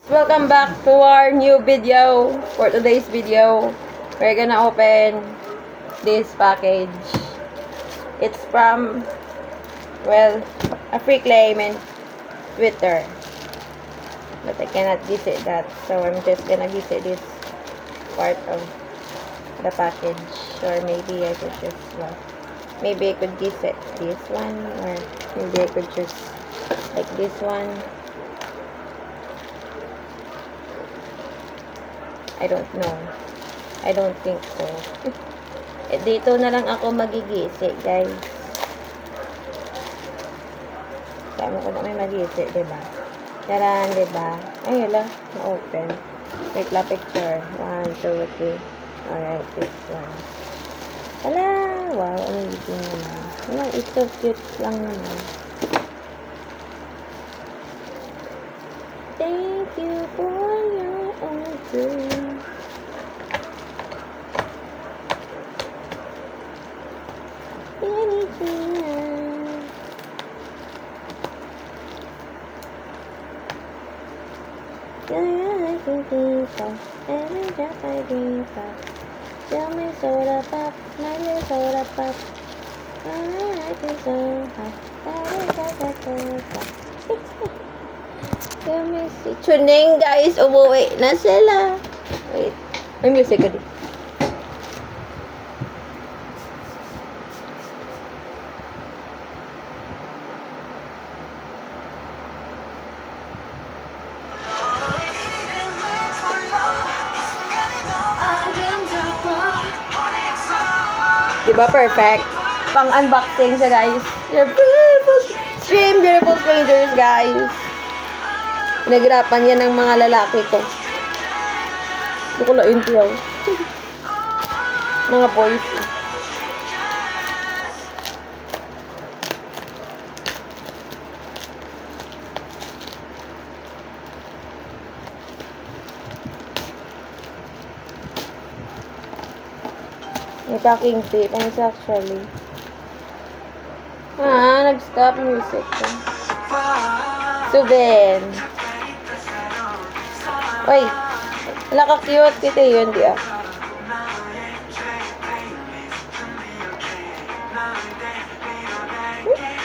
Welcome back to our new video. For today's video, we're gonna open this package. It's from, well, a free claim in Twitter. But I cannot visit that, so I'm just gonna visit this part of the package. Or maybe I could just, well, maybe I could visit this one, or maybe I could just like this one. I don't know. I don't think so. Dito na lang ako magigisi, guys. Tama ko na may magigisi, diba? Charan, diba? Ay, yun lang. Na-open. Wait lang, picture. 1, 2, 3. Alright, this one. Wala! Wow, amazing naman. Wala, it's so cute lang naman. Thank you for your order. Every drop I drink up. Tell me soda pop, my soda pop. I feel so hot. Tell me si Chuning, guys, umuwi na sila. Wait, may music ka din. Diba perfect? Pang-unboxing siya, guys. Your beautiful stream, beautiful strangers, guys. Pinaghirapan yan ng mga lalaki ko. Hindi ko lang intiyaw. Mga boys. May packing tape. Ano siya actually? Nag-stop music. Subin. Uy. Wala ka cute. Kita yun, di ah.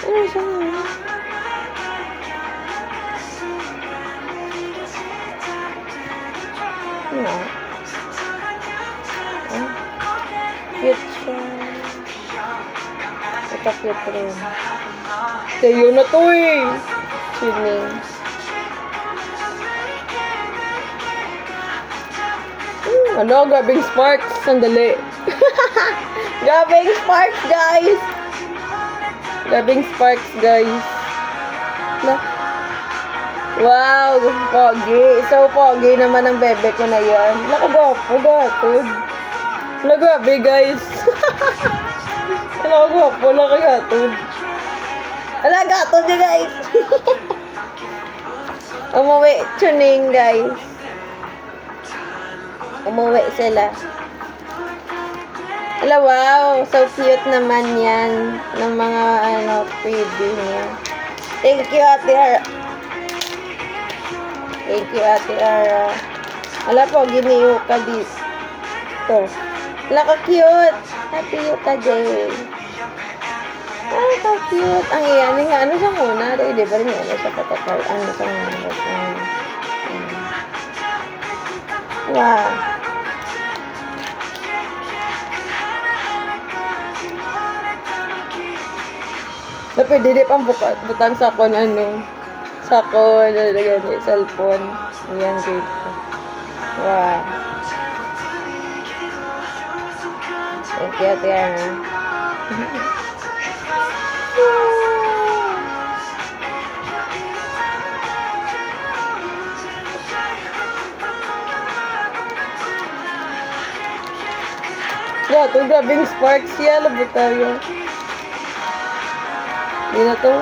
Ano siya? Ano? Cute siya. Ito cute rin. Sa'yo na to eh. Swimming. Ano? Grabbing sparks. Sandali. Grabbing sparks, guys. Grabbing sparks, guys. Wow. Pogi. So, pogi naman ang bebe ko na yan. Nakagwapo, gatod. Wala, grabe, guys. Wala, gwapo. Wala, gatod. Wala, gatod, guys. Umuwi. Tuning, guys. Umuwi sila. Wala, wow. So cute naman yan. Ng mga, freebie niya. Thank you, Ate Ara. Thank you, Ate Ara. Wala po, giniyo ka dito. Wala ka cute. Happy Yuka Day. Ay, ka cute. Ang iyan nga. Ano siya muna? Di ba rin ano siya patakal? Ano siya muna? Wow. Na pwede di pang butang sa kon sa kon cellphone. Ayan, great. Wow. Thank you, Tiana. Yeah, ito grabing sparks. Yeah, labot tayo. Hindi na to.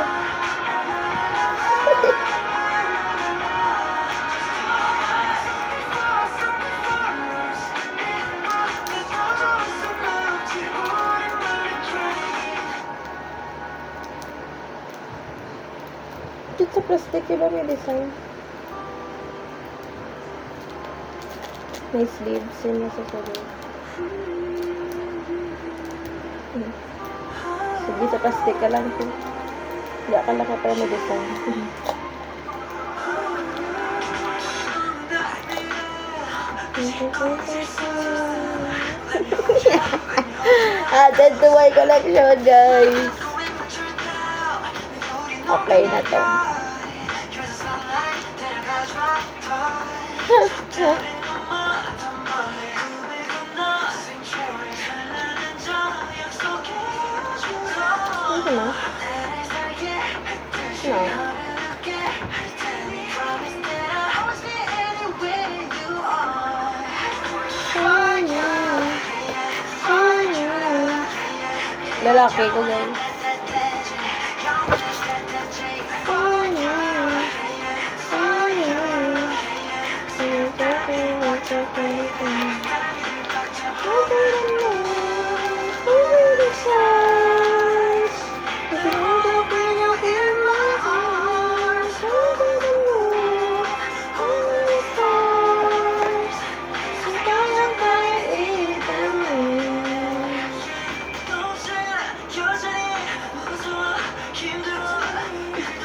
Dito sa plastic, iba may design. May sleeves yun nasa sabi. Sige, sa plastic ka lang po. Hindi akala ka pa may design. Tuway collection, guys. Okay na to. Ano na? No. Lalaki ko, guys.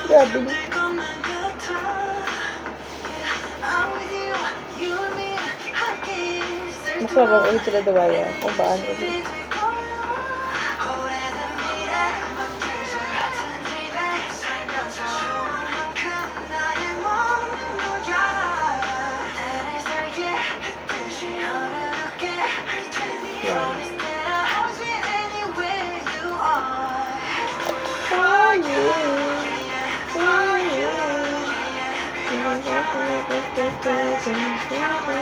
Grabe. Mas marang ulit sila dawaya. Kung baan ulit.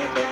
Yeah.